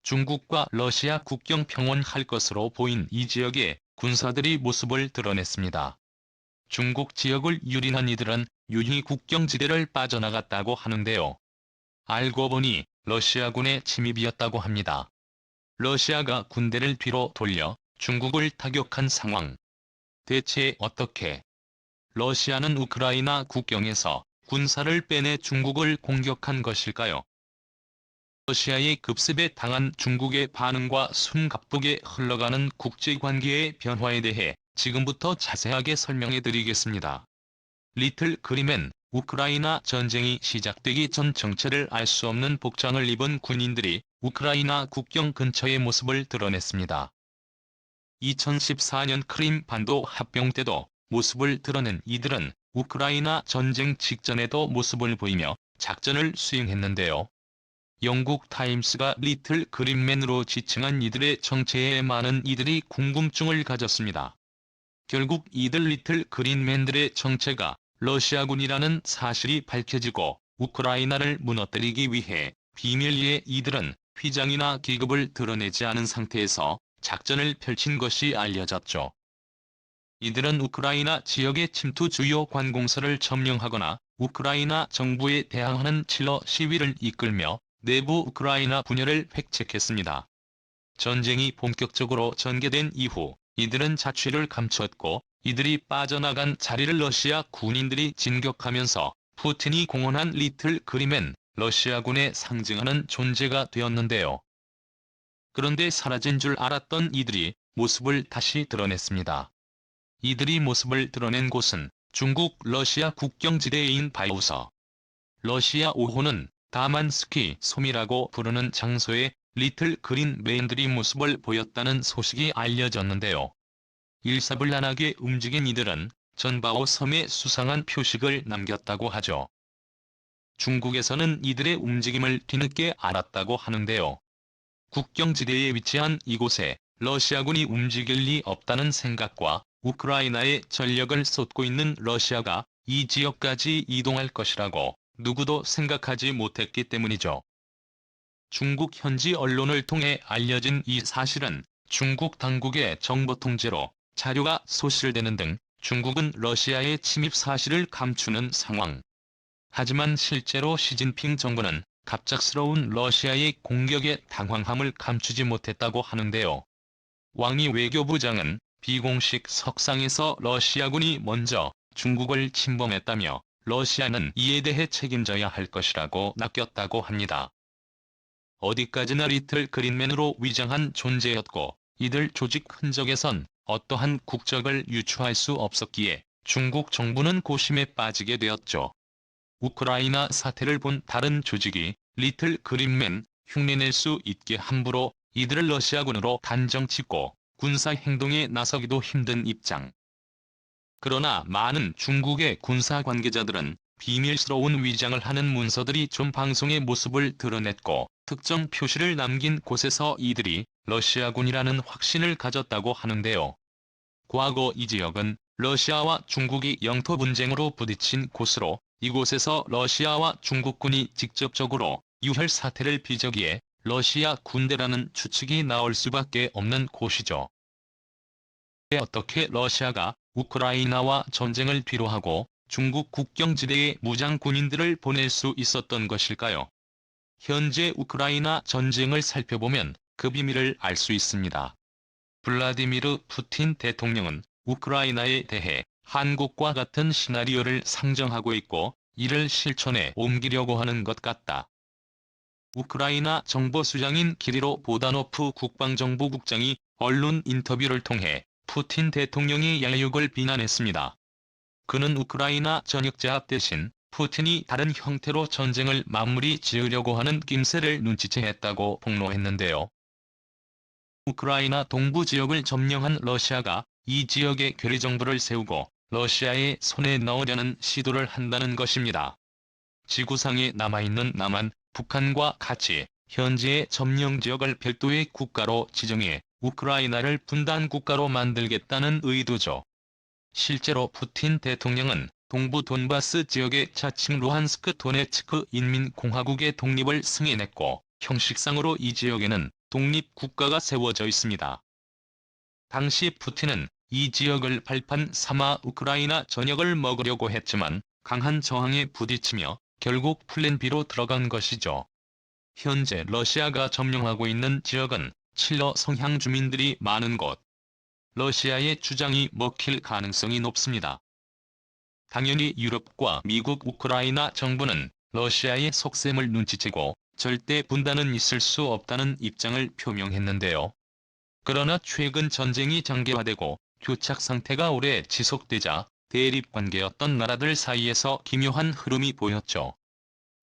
중국과 러시아 국경 평원할 것으로 보인 이 지역에 군사들이 모습을 드러냈습니다. 중국 지역을 유린한 이들은 유히 국경지대를 빠져나갔다고 하는데요. 알고 보니 러시아군의 침입이었다고 합니다. 러시아가 군대를 뒤로 돌려 중국을 타격한 상황. 대체 어떻게? 러시아는 우크라이나 국경에서 군사를 빼내 중국을 공격한 것일까요? 러시아의 급습에 당한 중국의 반응과 숨가쁘게 흘러가는 국제관계의 변화에 대해 지금부터 자세하게 설명해 드리겠습니다. 리틀 그림엔 우크라이나 전쟁이 시작되기 전 정체를 알 수 없는 복장을 입은 군인들이 우크라이나 국경 근처의 모습을 드러냈습니다. 2014년 크림 반도 합병 때도 모습을 드러낸 이들은 우크라이나 전쟁 직전에도 모습을 보이며 작전을 수행했는데요. 영국 타임스가 리틀 그린맨으로 지칭한 이들의 정체에 많은 이들이 궁금증을 가졌습니다. 결국 이들 리틀 그린맨들의 정체가 러시아군이라는 사실이 밝혀지고 우크라이나를 무너뜨리기 위해 비밀리에 이들은 휘장이나 계급을 드러내지 않은 상태에서 작전을 펼친 것이 알려졌죠. 이들은 우크라이나 지역의 침투 주요 관공서를 점령하거나 우크라이나 정부에 대항하는 칠러 시위를 이끌며 내부 우크라이나 분열을 획책했습니다. 전쟁이 본격적으로 전개된 이후 이들은 자취를 감췄고 이들이 빠져나간 자리를 러시아 군인들이 진격하면서 푸틴이 공언한 리틀 그림엔 러시아군의 상징하는 존재가 되었는데요. 그런데 사라진 줄 알았던 이들이 모습을 다시 드러냈습니다. 이들이 모습을 드러낸 곳은 중국 러시아 국경지대인 바이우서. 러시아 5호는 다만스키 솜이라고 부르는 장소에 리틀 그린맨들이 모습을 보였다는 소식이 알려졌는데요. 일사불란하게 움직인 이들은 전바오 섬에 수상한 표식을 남겼다고 하죠. 중국에서는 이들의 움직임을 뒤늦게 알았다고 하는데요. 국경지대에 위치한 이곳에 러시아군이 움직일 리 없다는 생각과 우크라이나에 전력을 쏟고 있는 러시아가 이 지역까지 이동할 것이라고 누구도 생각하지 못했기 때문이죠. 중국 현지 언론을 통해 알려진 이 사실은 중국 당국의 정보 통제로 자료가 소실되는 등 중국은 러시아의 침입 사실을 감추는 상황. 하지만 실제로 시진핑 정부는 갑작스러운 러시아의 공격에 당황함을 감추지 못했다고 하는데요. 왕이 외교부장은 비공식 석상에서 러시아군이 먼저 중국을 침범했다며 러시아는 이에 대해 책임져야 할 것이라고 낚였다고 합니다. 어디까지나 리틀 그린맨으로 위장한 존재였고 이들 조직 흔적에선 어떠한 국적을 유추할 수 없었기에 중국 정부는 고심에 빠지게 되었죠. 우크라이나 사태를 본 다른 조직이 리틀 그린맨 흉내낼 수 있게 함부로 이들을 러시아군으로 단정짓고 군사 행동에 나서기도 힘든 입장. 그러나 많은 중국의 군사 관계자들은 비밀스러운 위장을 하는 문서들이 좀 방송의 모습을 드러냈고 특정 표시를 남긴 곳에서 이들이 러시아군이라는 확신을 가졌다고 하는데요. 과거 이 지역은 러시아와 중국이 영토 분쟁으로 부딪힌 곳으로 이곳에서 러시아와 중국군이 직접적으로 유혈 사태를 빚었기에 러시아 군대라는 추측이 나올 수밖에 없는 곳이죠. 어떻게 러시아가 우크라이나와 전쟁을 뒤로하고 중국 국경지대에 무장 군인들을 보낼 수 있었던 것일까요? 현재 우크라이나 전쟁을 살펴보면 그 비밀을 알 수 있습니다. 블라디미르 푸틴 대통령은 우크라이나에 대해 한국과 같은 시나리오를 상정하고 있고 이를 실천에 옮기려고 하는 것 같다. 우크라이나 정보수장인 기리로 보다노프 국방정보국장이 언론 인터뷰를 통해 푸틴 대통령의 야욕을 비난했습니다. 그는 우크라이나 전역제압 대신 푸틴이 다른 형태로 전쟁을 마무리 지으려고 하는 낌새를 눈치채했다고 폭로했는데요. 우크라이나 동부 지역을 점령한 러시아가 이 지역에 괴뢰정부를 세우고 러시아의 손에 넣으려는 시도를 한다는 것입니다. 지구상에 남아있는 남한, 북한과 같이 현재의 점령 지역을 별도의 국가로 지정해 우크라이나를 분단 국가로 만들겠다는 의도죠. 실제로 푸틴 대통령은 동부 돈바스 지역의 자칭 루한스크 도네츠크 인민공화국의 독립을 승인했고 형식상으로 이 지역에는 독립국가가 세워져 있습니다. 당시 푸틴은 이 지역을 발판 삼아 우크라이나 전역을 먹으려고 했지만 강한 저항에 부딪히며 결국 플랜 B로 들어간 것이죠. 현재 러시아가 점령하고 있는 지역은 칠러 성향 주민들이 많은 곳. 러시아의 주장이 먹힐 가능성이 높습니다. 당연히 유럽과 미국, 우크라이나 정부는 러시아의 속셈을 눈치채고 절대 분단은 있을 수 없다는 입장을 표명했는데요. 그러나 최근 전쟁이 장기화되고 교착 상태가 오래 지속되자 대립관계였던 나라들 사이에서 기묘한 흐름이 보였죠.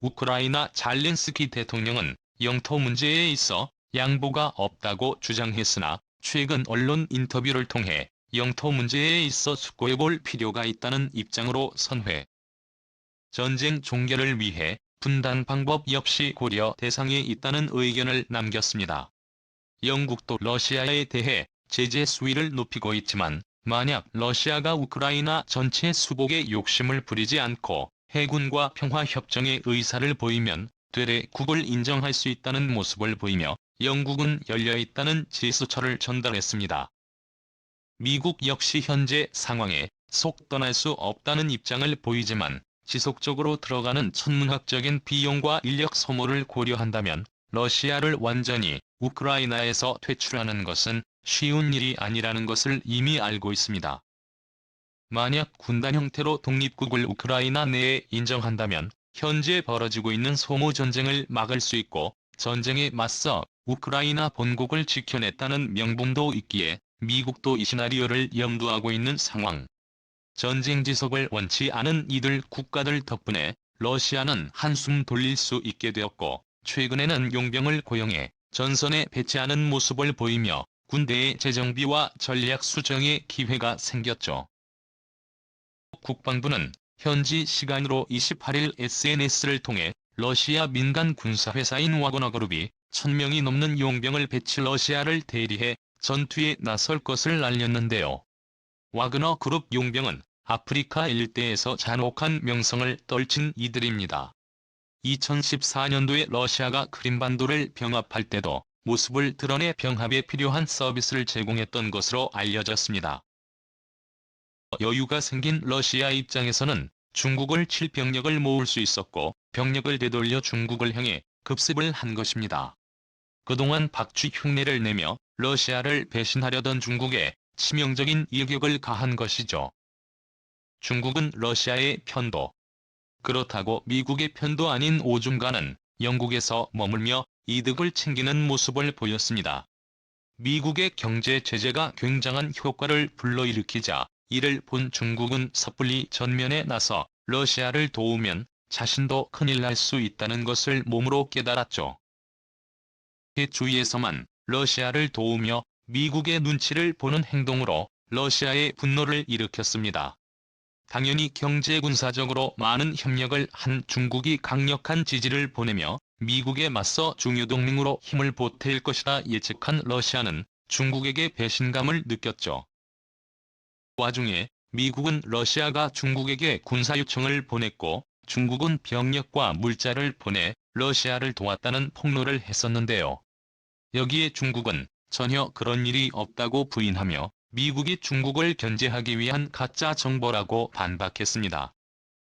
우크라이나 잘렌스키 대통령은 영토 문제에 있어 양보가 없다고 주장했으나 최근 언론 인터뷰를 통해 영토 문제에 있어 숙고해볼 필요가 있다는 입장으로 선회. 전쟁 종결을 위해 분단 방법 역시 고려 대상에 있다는 의견을 남겼습니다. 영국도 러시아에 대해 제재 수위를 높이고 있지만 만약 러시아가 우크라이나 전체 수복에 욕심을 부리지 않고 해군과 평화협정의 의사를 보이면 되레 국을 인정할 수 있다는 모습을 보이며 영국은 열려있다는 지수처를 전달했습니다. 미국 역시 현재 상황에 속 떠날 수 없다는 입장을 보이지만 지속적으로 들어가는 천문학적인 비용과 인력 소모를 고려한다면 러시아를 완전히 우크라이나에서 퇴출하는 것은 쉬운 일이 아니라는 것을 이미 알고 있습니다. 만약 군단 형태로 독립국을 우크라이나 내에 인정한다면 현재 벌어지고 있는 소모 전쟁을 막을 수 있고 전쟁에 맞서 우크라이나 본국을 지켜냈다는 명분도 있기에 미국도 이 시나리오를 염두하고 있는 상황. 전쟁 지속을 원치 않은 이들 국가들 덕분에 러시아는 한숨 돌릴 수 있게 되었고 최근에는 용병을 고용해 전선에 배치하는 모습을 보이며 군대의 재정비와 전략 수정의 기회가 생겼죠. 국방부는 현지 시간으로 28일 SNS를 통해 러시아 민간 군사회사인 와그너그룹이 1000명이 넘는 용병을 배치 러시아를 대리해 전투에 나설 것을 알렸는데요. 와그너그룹 용병은 아프리카 일대에서 잔혹한 명성을 떨친 이들입니다. 2014년도에 러시아가 크림반도를 병합할 때도 모습을 드러내 병합에 필요한 서비스를 제공했던 것으로 알려졌습니다. 여유가 생긴 러시아 입장에서는 중국을 칠 병력을 모을 수 있었고 병력을 되돌려 중국을 향해 급습을 한 것입니다. 그동안 박쥐 흉내를 내며 러시아를 배신하려던 중국에 치명적인 일격을 가한 것이죠. 중국은 러시아의 편도, 그렇다고 미국의 편도 아닌 오중간은 영국에서 머물며 이득을 챙기는 모습을 보였습니다. 미국의 경제 제재가 굉장한 효과를 불러일으키자 이를 본 중국은 섣불리 전면에 나서 러시아를 도우면 자신도 큰일 날 수 있다는 것을 몸으로 깨달았죠. 주위에서만 러시아를 도우며 미국의 눈치를 보는 행동으로 러시아의 분노를 일으켰습니다. 당연히 경제 군사적으로 많은 협력을 한 중국이 강력한 지지를 보내며 미국에 맞서 중요 동맹으로 힘을 보탤 것이라 예측한 러시아는 중국에게 배신감을 느꼈죠. 와중에 미국은 러시아가 중국에게 군사 요청을 보냈고 중국은 병력과 물자를 보내 러시아를 도왔다는 폭로를 했었는데요. 여기에 중국은 전혀 그런 일이 없다고 부인하며 미국이 중국을 견제하기 위한 가짜 정보라고 반박했습니다.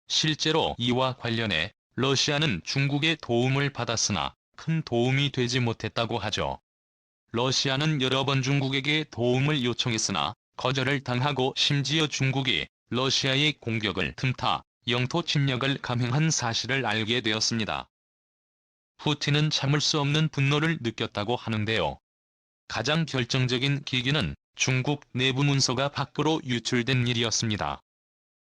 실제로 이와 관련해 러시아는 중국의 도움을 받았으나 큰 도움이 되지 못했다고 하죠. 러시아는 여러 번 중국에게 도움을 요청했으나 거절을 당하고 심지어 중국이 러시아의 공격을 틈타 영토 침략을 감행한 사실을 알게 되었습니다. 푸틴은 참을 수 없는 분노를 느꼈다고 하는데요. 가장 결정적인 계기는 중국 내부 문서가 밖으로 유출된 일이었습니다.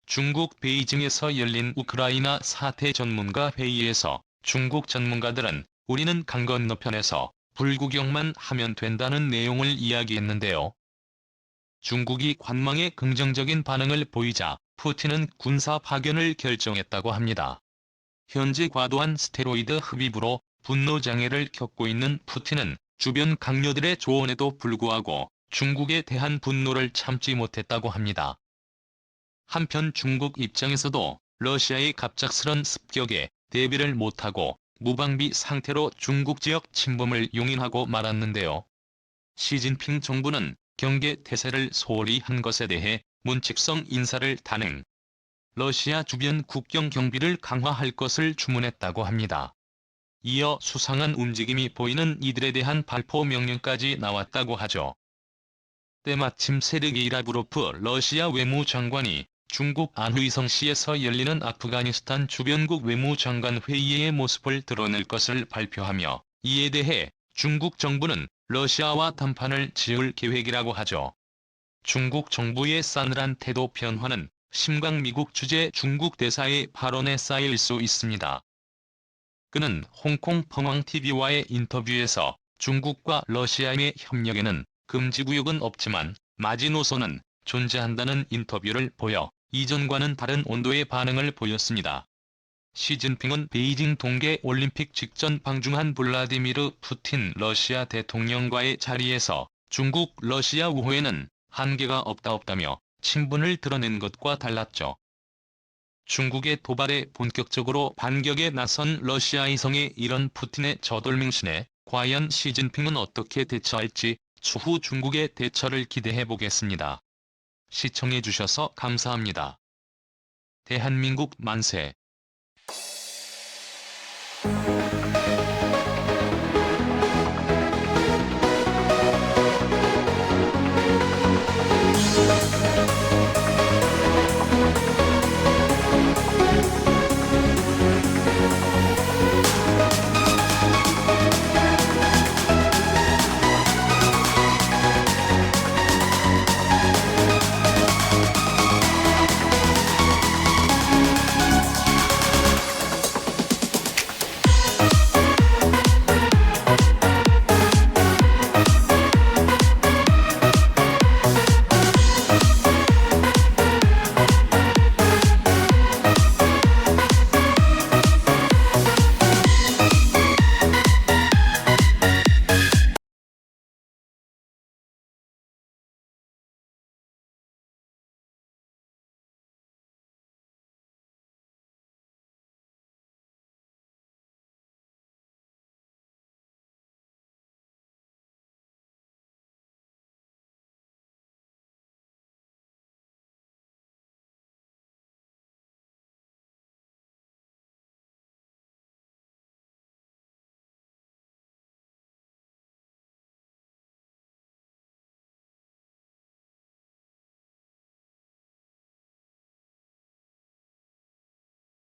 중국 베이징에서 열린 우크라이나 사태 전문가 회의에서 중국 전문가들은 우리는 강 건너편에서 불구경만 하면 된다는 내용을 이야기했는데요. 중국이 관망에 긍정적인 반응을 보이자 푸틴은 군사 파견을 결정했다고 합니다. 현재 과도한 스테로이드 흡입으로 분노장애를 겪고 있는 푸틴은 주변 강요들의 조언에도 불구하고 중국에 대한 분노를 참지 못했다고 합니다. 한편 중국 입장에서도 러시아의 갑작스런 습격에 대비를 못하고 무방비 상태로 중국 지역 침범을 용인하고 말았는데요. 시진핑 정부는 경계 태세를 소홀히 한 것에 대해 문책성 인사를 단행, 러시아 주변 국경 경비를 강화할 것을 주문했다고 합니다. 이어 수상한 움직임이 보이는 이들에 대한 발포 명령까지 나왔다고 하죠. 때마침 세르게이 라브로프 러시아 외무장관이 중국 안휘성시에서 열리는 아프가니스탄 주변국 외무장관 회의의 모습을 드러낼 것을 발표하며 이에 대해 중국 정부는 러시아와 담판을 지을 계획이라고 하죠. 중국 정부의 싸늘한 태도 변화는 심각 미국 주재 중국 대사의 발언에 쌓일 수 있습니다. 그는 홍콩 펑황TV와의 인터뷰에서 중국과 러시아의 협력에는 금지구역은 없지만 마지노선은 존재한다는 인터뷰를 보여 이전과는 다른 온도의 반응을 보였습니다. 시진핑은 베이징 동계올림픽 직전 방중한 블라디미르 푸틴 러시아 대통령과의 자리에서 중국 러시아 우호에는 한계가 없다며 친분을 드러낸 것과 달랐죠. 중국의 도발에 본격적으로 반격에 나선 러시아의 성의 이런 푸틴의 저돌맹신에 과연 시진핑은 어떻게 대처할지 추후 중국의 대처를 기대해보겠습니다. 시청해주셔서 감사합니다. 대한민국 만세.